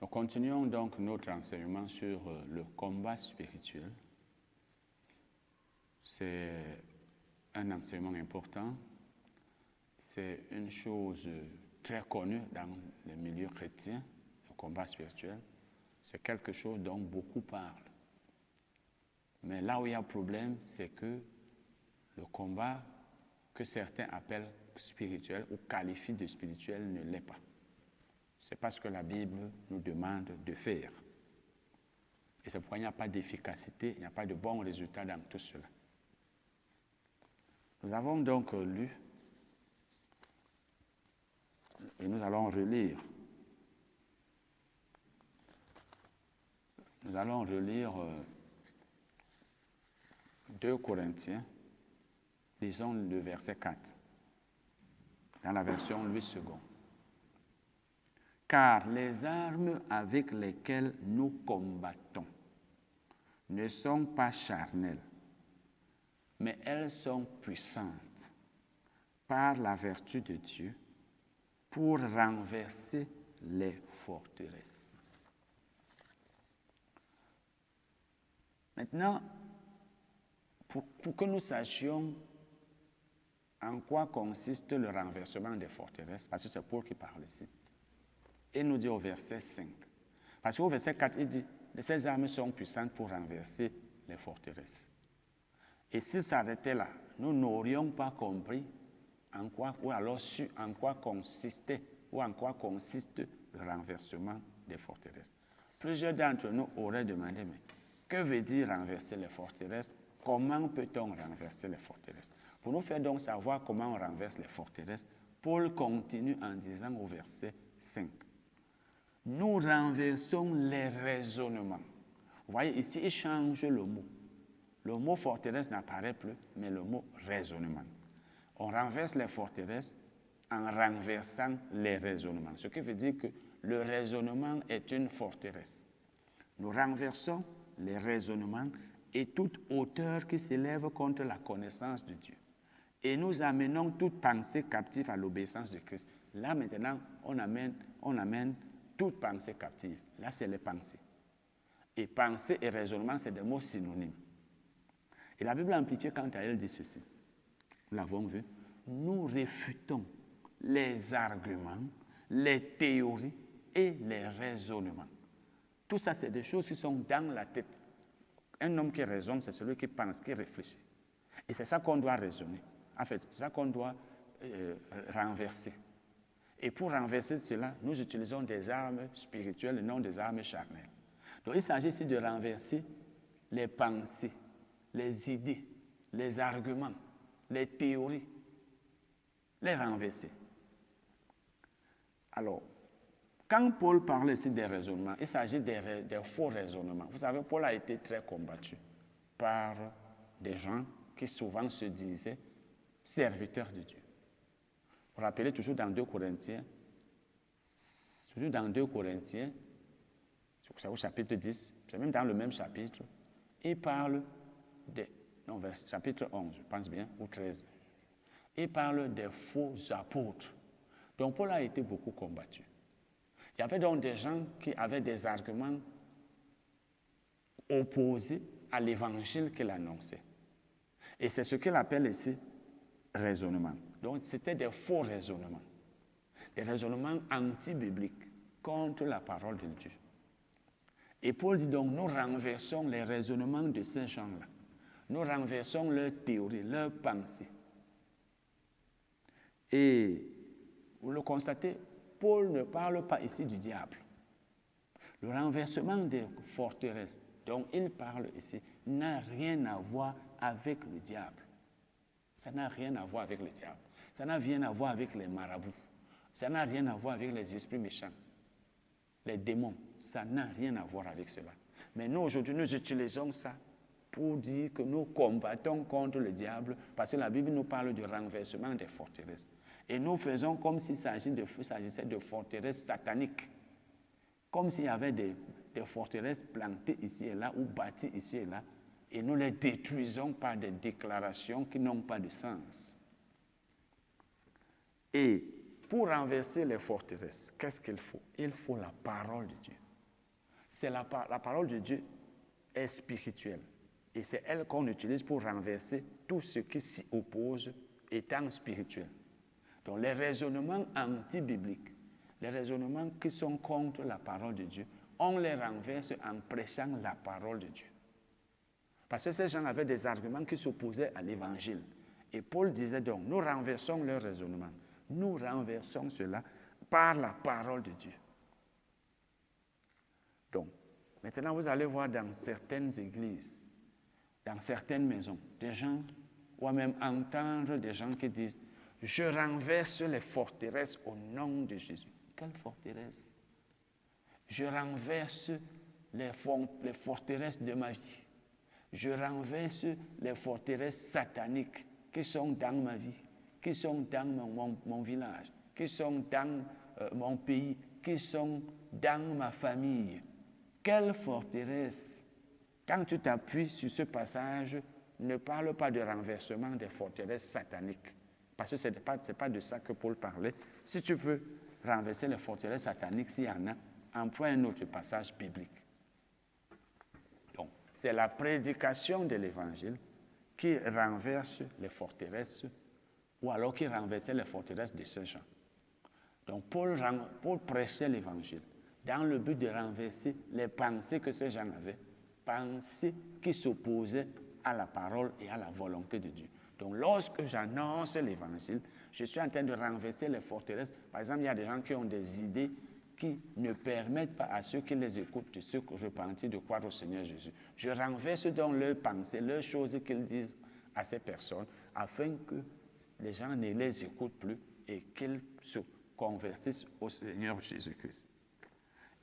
Nous continuons donc notre enseignement sur le combat spirituel. C'est un enseignement important. C'est une chose très connue dans les milieux chrétiens, le combat spirituel. C'est quelque chose dont beaucoup parlent. Mais là où il y a problème, c'est que le combat que certains appellent spirituel ou qualifient de spirituel ne l'est pas. C'est pas ce que la Bible nous demande de faire. Et c'est pourquoi il n'y a pas d'efficacité, il n'y a pas de bons résultats dans tout cela. Nous avons donc lu, et nous allons relire. Nous allons relire 2 Corinthiens, lisons le verset 4, dans la version Louis II. Car les armes avec lesquelles nous combattons ne sont pas charnelles, mais elles sont puissantes par la vertu de Dieu pour renverser les forteresses. Maintenant, pour que nous sachions en quoi consiste le renversement des forteresses, parce que c'est Paul qui parle ici, et nous dit au verset 5. Parce qu'au verset 4, il dit, ces armes sont puissantes pour renverser les forteresses. Et s'il s'arrêtait là, nous n'aurions pas compris en quoi, ou alors su en quoi consistait, ou en quoi consiste le renversement des forteresses. Plusieurs d'entre nous auraient demandé, mais que veut dire renverser les forteresses? Comment peut-on renverser les forteresses? Pour nous faire donc savoir comment on renverse les forteresses, Paul continue en disant au verset 5. Nous renversons les raisonnements. Vous voyez, ici, il change le mot. Le mot forteresse n'apparaît plus, mais le mot raisonnement. On renverse les forteresses en renversant les raisonnements. Ce qui veut dire que le raisonnement est une forteresse. Nous renversons les raisonnements et toute hauteur qui s'élève contre la connaissance de Dieu. Et nous amenons toute pensée captive à l'obéissance de Christ. Là, maintenant, on amène toute pensée captive. Là, c'est les pensées. Et pensée et raisonnement, c'est des mots synonymes. Et la Bible en pitié, quant à elle, dit ceci. Nous l'avons vu. Nous réfutons les arguments, les théories et les raisonnements. Tout ça, c'est des choses qui sont dans la tête. Un homme qui raisonne, c'est celui qui pense, qui réfléchit. Et c'est ça qu'on doit raisonner. En fait, c'est ça qu'on doit renverser. Et pour renverser cela, nous utilisons des armes spirituelles et non des armes charnelles. Donc il s'agit ici de renverser les pensées, les idées, les arguments, les théories, les renverser. Alors, quand Paul parle ici des raisonnements, il s'agit des faux raisonnements. Vous savez, Paul a été très combattu par des gens qui souvent se disaient serviteurs de Dieu. Vous vous rappelez toujours dans 2 Corinthiens, c'est au chapitre 10, c'est même dans le même chapitre, il parle chapitre 11, je pense bien, ou 13. Il parle des faux apôtres. Donc Paul a été beaucoup combattu. Il y avait donc des gens qui avaient des arguments opposés à l'évangile qu'il annonçait. Et c'est ce qu'il appelle ici raisonnement. Donc c'était des faux raisonnements. Des raisonnements anti-bibliques contre la parole de Dieu. Et Paul dit donc, nous renversons les raisonnements de ces gens-là. Nous renversons leurs théories, leurs pensées. Et vous le constatez, Paul ne parle pas ici du diable. Le renversement des forteresses dont il parle ici n'a rien à voir avec le diable. Ça n'a rien à voir avec le diable. Ça n'a rien à voir avec les marabouts. Ça n'a rien à voir avec les esprits méchants. Les démons, ça n'a rien à voir avec cela. Mais nous, aujourd'hui, nous utilisons ça pour dire que nous combattons contre le diable, parce que la Bible nous parle du renversement des forteresses. Et nous faisons comme s'il s'agissait de forteresses sataniques. Comme s'il y avait des forteresses plantées ici et là, ou bâties ici et là, et nous les détruisons par des déclarations qui n'ont pas de sens. Et pour renverser les forteresses, qu'est-ce qu'il faut? Il faut la parole de Dieu. la parole de Dieu est spirituelle. Et c'est elle qu'on utilise pour renverser tout ce qui s'y oppose étant spirituel. Donc les raisonnements anti-bibliques, les raisonnements qui sont contre la parole de Dieu, on les renverse en prêchant la parole de Dieu. Parce que ces gens avaient des arguments qui s'opposaient à l'évangile. Et Paul disait donc, nous renversons leurs raisonnements. Nous renversons cela par la parole de Dieu. Donc, maintenant vous allez voir dans certaines églises, dans certaines maisons, des gens, ou même entendre des gens qui disent, je renverse les forteresses au nom de Jésus. Quelle forteresse? Je renverse les forteresses de ma vie. Je renverse les forteresses sataniques qui sont dans ma vie, qui sont dans mon village, qui sont dans mon pays, qui sont dans ma famille. Quelle forteresse! Quand tu t'appuies sur ce passage, ne parle pas de renversement des forteresses sataniques. Parce que ce n'est pas de ça que Paul parlait. Si tu veux renverser les forteresses sataniques, s'il y en a, emploie un autre passage biblique. Donc, c'est la prédication de l'Évangile qui renverse les forteresses, ou alors qui renversait les forteresses de ces gens. Donc, Paul prêchait l'Évangile dans le but de renverser les pensées que ces gens avaient, pensées qui s'opposaient à la parole et à la volonté de Dieu. Donc, lorsque j'annonce l'Évangile, je suis en train de renverser les forteresses. Par exemple, il y a des gens qui ont des idées qui ne permettent pas à ceux qui les écoutent de se repentir, de croire au Seigneur Jésus. Je renverse donc leurs pensées, leurs choses qu'ils disent à ces personnes, afin que les gens ne les écoutent plus et qu'ils se convertissent au Seigneur Jésus-Christ.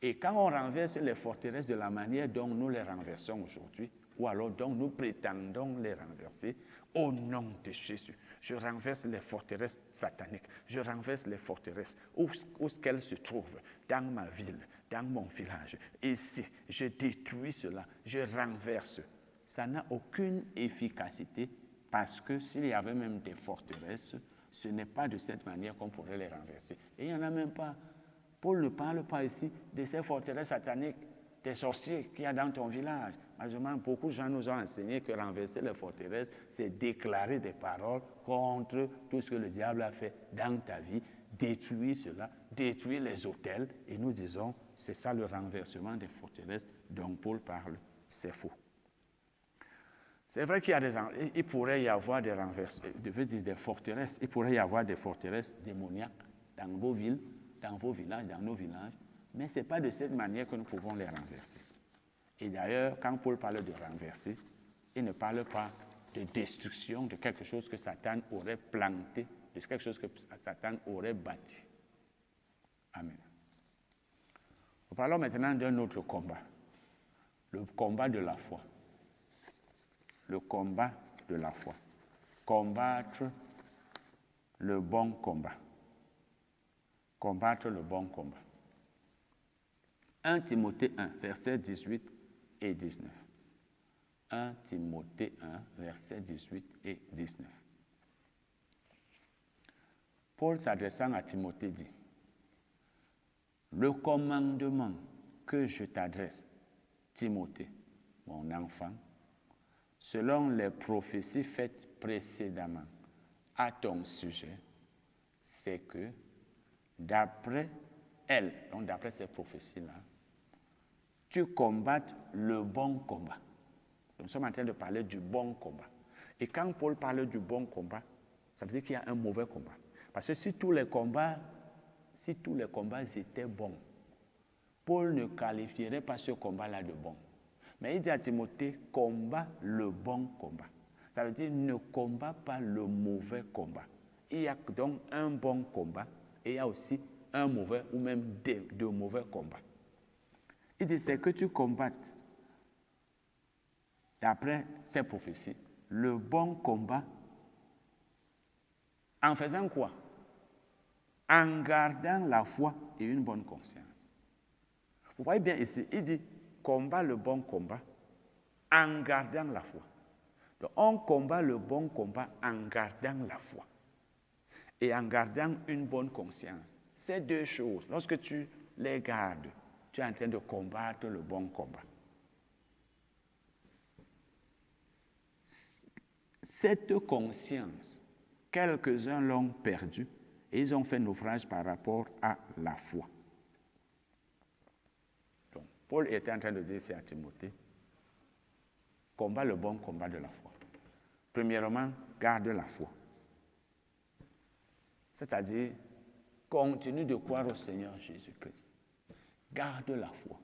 Et quand on renverse les forteresses de la manière dont nous les renversons aujourd'hui, ou alors dont nous prétendons les renverser, au nom de Jésus, je renverse les forteresses sataniques, je renverse les forteresses où qu'elles se trouvent, dans ma ville, dans mon village. Ici, je détruis cela, je renverse. Ça n'a aucune efficacité parce que s'il y avait même des forteresses, ce n'est pas de cette manière qu'on pourrait les renverser. Et il n'y en a même pas. Paul ne parle pas ici de ces forteresses sataniques, des sorciers qu'il y a dans ton village. Malheureusement, beaucoup de gens nous ont enseigné que renverser les forteresses, c'est déclarer des paroles contre tout ce que le diable a fait dans ta vie, détruire cela, détruire les autels. Et nous disons, c'est ça le renversement des forteresses dont Paul parle. C'est faux. C'est vrai qu'il pourrait y avoir des des forteresses, il pourrait y avoir des forteresses démoniaques dans vos villes, dans vos villages, dans nos villages, mais ce n'est pas de cette manière que nous pouvons les renverser. Et d'ailleurs, quand Paul parle de renverser, il ne parle pas de destruction de quelque chose que Satan aurait planté, de quelque chose que Satan aurait bâti. Amen. Nous parlons maintenant d'un autre combat, le combat de la foi. Le combat de la foi. Combattre le bon combat. Combattre le bon combat. 1 Timothée 1, versets 18 et 19. 1 Timothée 1, versets 18 et 19. Paul, s'adressant à Timothée, dit, « Le commandement que je t'adresse, Timothée, mon enfant, selon les prophéties faites précédemment à ton sujet, c'est que d'après elles, donc d'après ces prophéties-là, tu combattes le bon combat. » Nous sommes en train de parler du bon combat. Et quand Paul parle du bon combat, ça veut dire qu'il y a un mauvais combat. Parce que si tous les combats étaient bons, Paul ne qualifierait pas ce combat-là de bon. Mais il dit à Timothée, combat le bon combat. Ça veut dire ne combat pas le mauvais combat. Il y a donc un bon combat et il y a aussi un mauvais ou même deux mauvais combats. Il dit, c'est que tu combattes, d'après ces prophéties, le bon combat en faisant quoi? En gardant la foi et une bonne conscience. Vous voyez bien ici, il dit, combat le bon combat en gardant la foi. Donc, on combat le bon combat en gardant la foi et en gardant une bonne conscience. Ces deux choses, lorsque tu les gardes, tu es en train de combattre le bon combat. Cette conscience, quelques-uns l'ont perdue et ils ont fait naufrage par rapport à la foi. Donc, Paul était en train de dire ici à Timothée, combat le bon combat de la foi. Premièrement, garde la foi. C'est-à-dire, continue de croire au Seigneur Jésus-Christ. Garde la foi.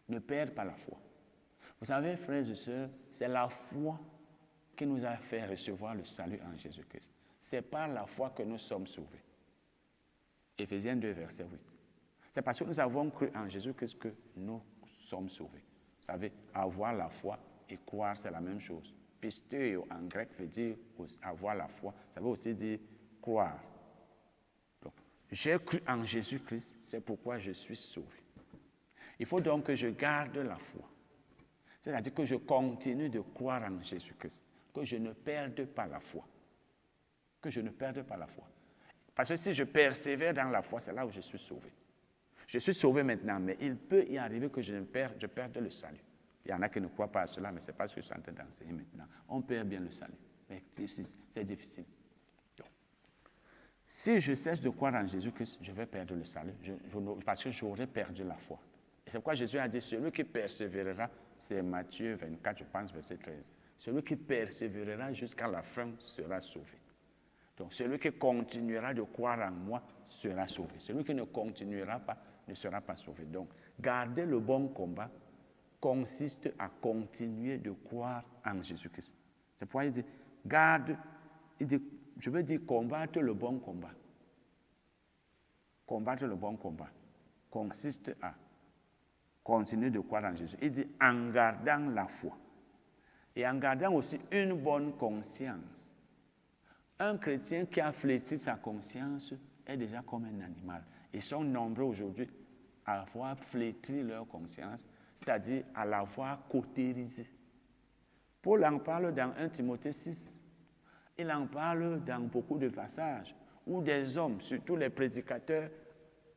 Ne perds pas la foi. Vous savez, frères et sœurs, c'est la foi qui nous a fait recevoir le salut en Jésus-Christ. C'est par la foi que nous sommes sauvés. Éphésiens 2, verset 8. C'est parce que nous avons cru en Jésus-Christ que nous sommes sauvés. Vous savez, avoir la foi et croire, c'est la même chose. Pisteuo en grec veut dire avoir la foi. Ça veut aussi dire croire. Donc, j'ai cru en Jésus-Christ, c'est pourquoi je suis sauvé. Il faut donc que je garde la foi. C'est-à-dire que je continue de croire en Jésus-Christ. Que je ne perde pas la foi. Que je ne perde pas la foi. Parce que si je persévère dans la foi, c'est là où je suis sauvé. Je suis sauvé maintenant, mais il peut y arriver que je perde le salut. Il y en a qui ne croient pas à cela, mais ce n'est pas ce que je suis en train d'enseigner maintenant. On perd bien le salut, mais c'est difficile. Donc, si je cesse de croire en Jésus-Christ, je vais perdre le salut, parce que j'aurais perdu la foi. Et c'est pourquoi Jésus a dit, celui qui persévérera, c'est Matthieu 24, je pense, verset 13. Celui qui persévérera jusqu'à la fin sera sauvé. Donc, celui qui continuera de croire en moi sera sauvé. Celui qui ne continuera pas ne sera pas sauvé. Donc, garder le bon combat consiste à continuer de croire en Jésus-Christ. C'est pourquoi il dit, je veux dire combattre le bon combat. Combattre le bon combat consiste à continuer de croire en Jésus. Il dit en gardant la foi et en gardant aussi une bonne conscience. Un chrétien qui a flétri sa conscience est déjà comme un animal. Ils sont nombreux aujourd'hui à avoir flétri leur conscience, c'est-à-dire à l'avoir cautérisée. Paul en parle dans 1 Timothée 6. Il en parle dans beaucoup de passages où des hommes, surtout les prédicateurs,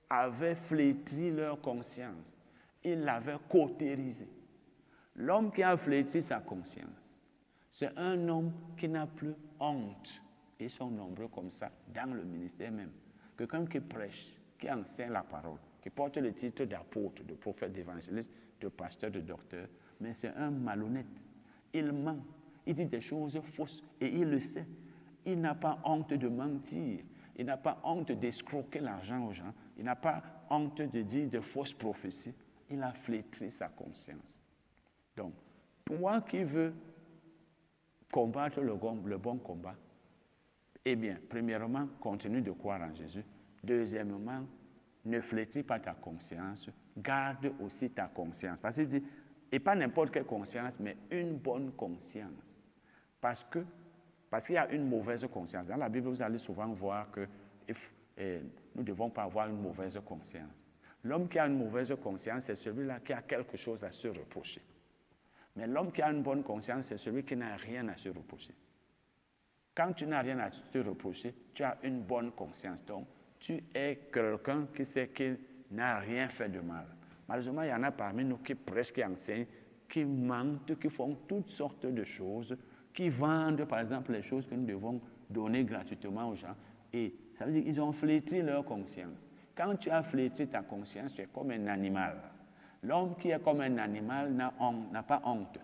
avaient flétri leur conscience. Ils l'avaient cautérisée. L'homme qui a flétri sa conscience, c'est un homme qui n'a plus honte. Ils sont nombreux comme ça dans le ministère même. Quelqu'un qui prêche, qui enseigne la parole, qui porte le titre d'apôtre, de prophète, d'évangéliste, de pasteur, de docteur, mais c'est un malhonnête. Il ment, il dit des choses fausses et il le sait. Il n'a pas honte de mentir, il n'a pas honte d'escroquer l'argent aux gens, il n'a pas honte de dire de fausses prophéties. Il a flétri sa conscience. Donc, toi qui veux combattre le bon combat, eh bien, premièrement, continue de croire en Jésus. Deuxièmement, ne flétris pas ta conscience, garde aussi ta conscience. Parce qu'il dit, et pas n'importe quelle conscience, mais une bonne conscience. Parce qu'il y a une mauvaise conscience. Dans la Bible, vous allez souvent voir que nous ne devons pas avoir une mauvaise conscience. L'homme qui a une mauvaise conscience, c'est celui-là qui a quelque chose à se reprocher. Mais l'homme qui a une bonne conscience, c'est celui qui n'a rien à se reprocher. Quand tu n'as rien à te reprocher, tu as une bonne conscience. Donc, tu es quelqu'un qui sait qu'il n'a rien fait de mal. Malheureusement, il y en a parmi nous qui prêchent, qui enseignent, qui mentent, qui font toutes sortes de choses, qui vendent, par exemple, les choses que nous devons donner gratuitement aux gens. Et ça veut dire qu'ils ont flétri leur conscience. Quand tu as flétri ta conscience, tu es comme un animal. L'homme qui est comme un animal n'a pas honte.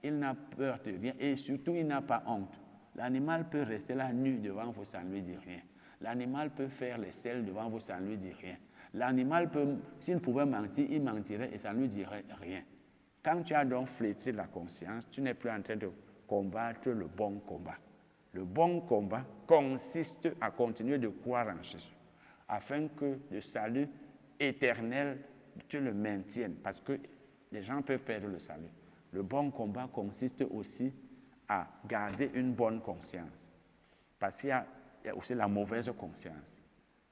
Il n'a peur de rien et surtout, il n'a pas honte. L'animal peut rester là nu devant vous, ça ne lui dit rien. L'animal peut faire les selles devant vous, ça ne lui dit rien. L'animal peut, s'il pouvait mentir, il mentirait et ça ne lui dirait rien. Quand tu as donc flétri la conscience, tu n'es plus en train de combattre le bon combat. Le bon combat consiste à continuer de croire en Jésus, afin que le salut éternel, tu le maintiennes, parce que les gens peuvent perdre le salut. Le bon combat consiste aussi à garder une bonne conscience. Parce qu'il y a aussi la mauvaise conscience.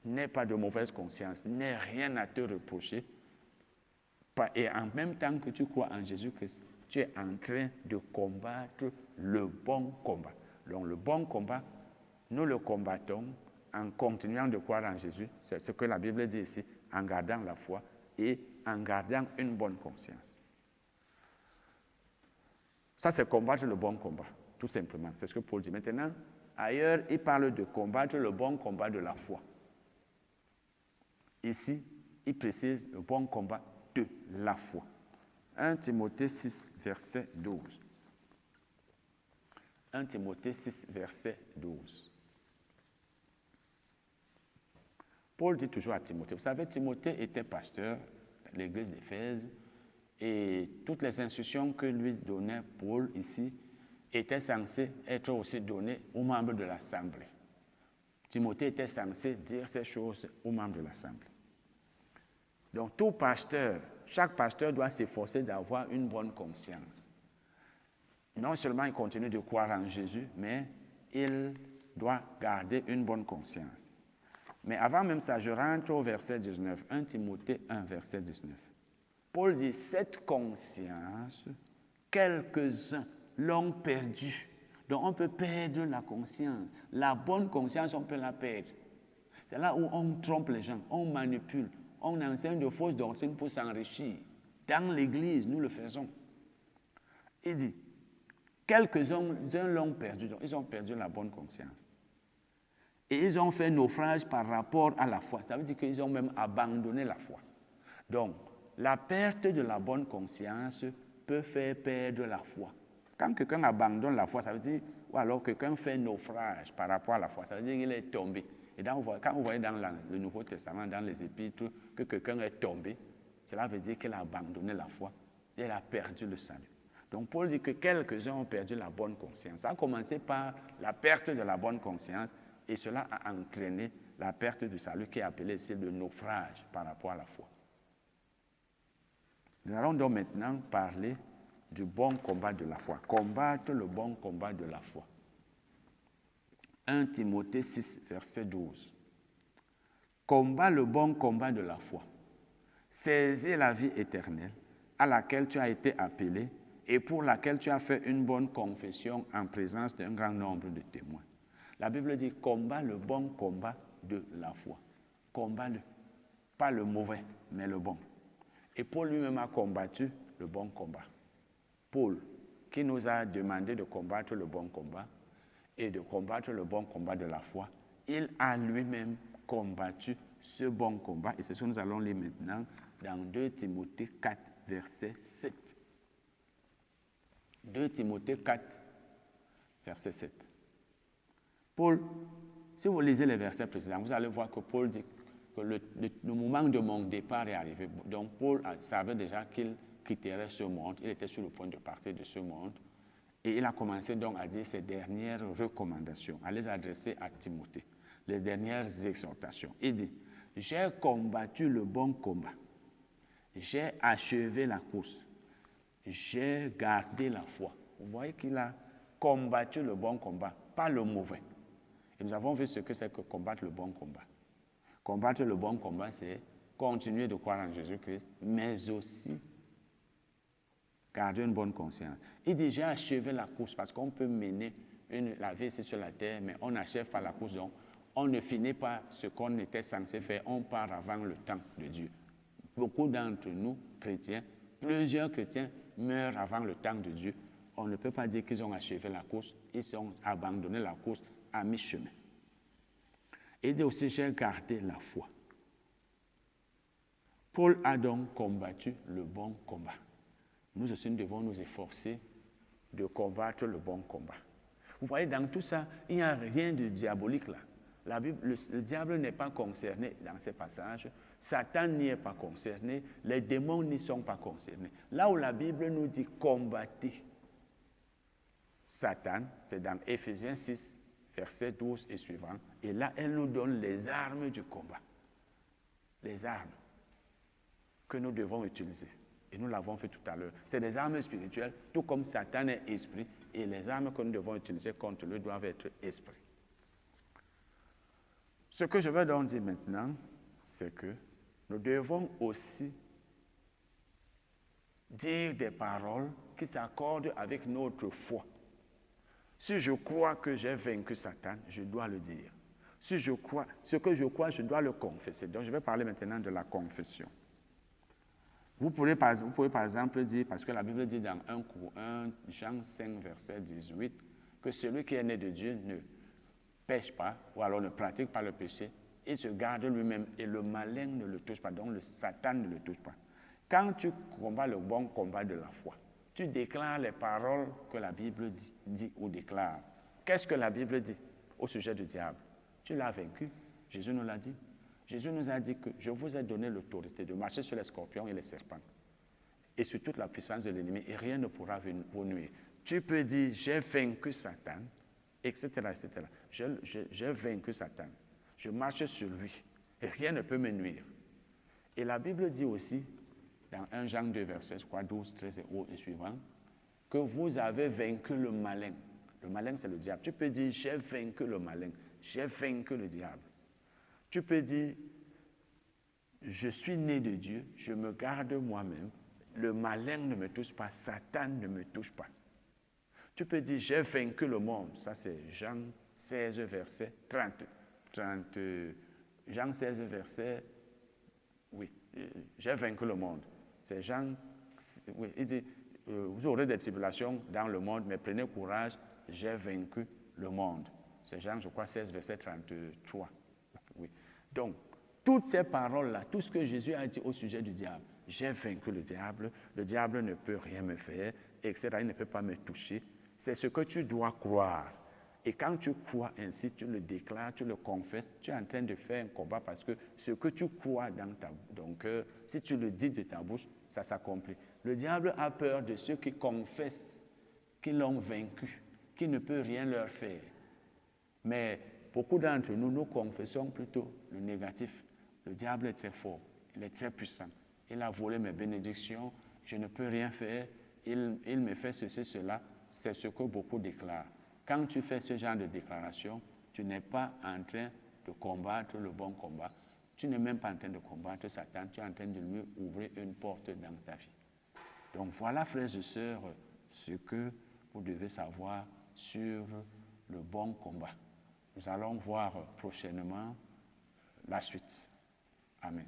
N'aie pas de mauvaise conscience, n'aie rien à te reprocher. Et en même temps que tu crois en Jésus-Christ, tu es en train de combattre le bon combat. Donc le bon combat, nous le combattons en continuant de croire en Jésus. C'est ce que la Bible dit ici, en gardant la foi et en gardant une bonne conscience. Ça, c'est combattre le bon combat, tout simplement. C'est ce que Paul dit. Maintenant, ailleurs, il parle de combattre le bon combat de la foi. Ici, il précise le bon combat de la foi. 1 Timothée 6, verset 12. 1 Timothée 6, verset 12. Paul dit toujours à Timothée, vous savez, Timothée était pasteur de l'église d'Éphèse et toutes les instructions que lui donnait Paul ici étaient censées être aussi données aux membres de l'Assemblée. Timothée était censé dire ces choses aux membres de l'Assemblée. Donc tout pasteur, chaque pasteur doit s'efforcer d'avoir une bonne conscience. Non seulement il continue de croire en Jésus, mais il doit garder une bonne conscience. Mais avant même ça, je rentre au verset 19, 1 Timothée 1, verset 19. Paul dit, cette conscience, quelques-uns l'ont perdue. Donc on peut perdre la conscience. La bonne conscience, on peut la perdre. C'est là où on trompe les gens, on manipule, on enseigne de fausses doctrines pour s'enrichir. Dans l'Église, nous le faisons. Il dit, quelques-uns l'ont perdu, donc ils ont perdu la bonne conscience. Et ils ont fait naufrage par rapport à la foi. Ça veut dire qu'ils ont même abandonné la foi. Donc, la perte de la bonne conscience peut faire perdre la foi. Quand quelqu'un abandonne la foi, ça veut dire, ou alors quelqu'un fait naufrage par rapport à la foi, ça veut dire qu'il est tombé. Et quand vous voyez dans le Nouveau Testament, dans les Épîtres, que quelqu'un est tombé, cela veut dire qu'il a abandonné la foi et il a perdu le salut. Donc Paul dit que quelques-uns ont perdu la bonne conscience. Ça a commencé par la perte de la bonne conscience et cela a entraîné la perte du salut qui est appelée ici le naufrage par rapport à la foi. Nous allons donc maintenant parler du bon combat de la foi. Combattre le bon combat de la foi. 1 Timothée 6, verset 12. Combat le bon combat de la foi. Saisis la vie éternelle à laquelle tu as été appelé et pour laquelle tu as fait une bonne confession en présence d'un grand nombre de témoins. La Bible dit combat le bon combat de la foi. Combat-le. Pas le mauvais, mais le bon. Et Paul lui-même a combattu le bon combat. Paul, qui nous a demandé de combattre le bon combat et de combattre le bon combat de la foi, il a lui-même combattu ce bon combat. Et c'est ce que nous allons lire maintenant dans 2 Timothée 4, verset 7. 2 Timothée 4, verset 7. Paul, si vous lisez les versets précédents, vous allez voir que Paul dit que le moment de mon départ est arrivé. Donc Paul savait déjà qu'il quitterait ce monde, il était sur le point de partir de ce monde, et il a commencé donc à dire ses dernières recommandations, à les adresser à Timothée, les dernières exhortations. Il dit, j'ai combattu le bon combat, j'ai achevé la course, j'ai gardé la foi. Vous voyez qu'il a combattu le bon combat, pas le mauvais. Et nous avons vu ce que c'est que combattre le bon combat. Combattre le bon combat, c'est continuer de croire en Jésus-Christ, mais aussi garder une bonne conscience. Il dit, j'ai achevé la course parce qu'on peut mener la vie ici sur la terre, mais on n'achève pas la course. Donc, on ne finit pas ce qu'on était censé faire, on part avant le temps de Dieu. Beaucoup d'entre nous, chrétiens, plusieurs chrétiens meurent avant le temps de Dieu. On ne peut pas dire qu'ils ont achevé la course, ils ont abandonné la course à mi-chemin. Il dit aussi, j'ai gardé la foi. Paul a donc combattu le bon combat. Nous aussi, nous devons nous efforcer de combattre le bon combat. Vous voyez, dans tout ça, il n'y a rien de diabolique là. La Bible, le diable n'est pas concerné dans ces passages. Satan n'y est pas concerné. Les démons n'y sont pas concernés. Là où la Bible nous dit combattez Satan, c'est dans Éphésiens 6, verset 12 et suivant. Et là, elle nous donne les armes du combat. Les armes que nous devons utiliser. Et nous l'avons fait tout à l'heure. C'est des armes spirituelles, tout comme Satan est esprit. Et les armes que nous devons utiliser contre lui doivent être esprit. Ce que je veux donc dire maintenant, c'est que nous devons aussi dire des paroles qui s'accordent avec notre foi. Si je crois que j'ai vaincu Satan, je dois le dire. Si je crois, ce que je crois, je dois le confesser. Donc je vais parler maintenant de la confession. Vous pouvez par exemple dire, parce que la Bible dit dans 1 Jean 5, verset 18, que celui qui est né de Dieu ne pêche pas, ou alors ne pratique pas le péché, il se garde lui-même et le malin ne le touche pas, donc le Satan ne le touche pas. Quand tu combats le bon combat de la foi, tu déclares les paroles que la Bible dit ou déclare. Qu'est-ce que la Bible dit au sujet du diable? Tu l'as vaincu. Jésus nous l'a dit. Jésus nous a dit que je vous ai donné l'autorité de marcher sur les scorpions et les serpents et sur toute la puissance de l'ennemi et rien ne pourra vous nuire. Tu peux dire j'ai vaincu Satan, etc. etc. J'ai vaincu Satan. Je marche sur lui et rien ne peut me nuire. Et la Bible dit aussi, dans 1 Jean 2, verset 12, 13 et suivant, que vous avez vaincu le malin. Le malin, c'est le diable. Tu peux dire, j'ai vaincu le malin, j'ai vaincu le diable. Tu peux dire, je suis né de Dieu, je me garde moi-même, le malin ne me touche pas, Satan ne me touche pas. Tu peux dire, j'ai vaincu le monde. Ça, c'est Jean 16, verset 30. Jean 16, verset... Oui, j'ai vaincu le monde. C'est Jean... Oui, il dit, vous aurez des tribulations dans le monde, mais prenez courage, j'ai vaincu le monde. C'est Jean, je crois, 16, verset 33. Oui. Donc, toutes ces paroles-là, tout ce que Jésus a dit au sujet du diable, j'ai vaincu le diable ne peut rien me faire, etc., il ne peut pas me toucher. C'est ce que tu dois croire. Et quand tu crois ainsi, tu le déclares, tu le confesses, tu es en train de faire un combat parce que ce que tu crois dans ton cœur, si tu le dis de ta bouche, ça s'accomplit. Le diable a peur de ceux qui confessent qu'ils l'ont vaincu, qu'il ne peut rien leur faire. Mais beaucoup d'entre nous, nous confessons plutôt le négatif. Le diable est très fort, il est très puissant. Il a volé mes bénédictions, je ne peux rien faire, il me fait ceci, cela. C'est ce que beaucoup déclarent. Quand tu fais ce genre de déclaration, tu n'es pas en train de combattre le bon combat. Tu n'es même pas en train de combattre Satan, tu es en train de lui ouvrir une porte dans ta vie. Donc voilà, frères et sœurs, ce que vous devez savoir sur le bon combat. Nous allons voir prochainement la suite. Amen.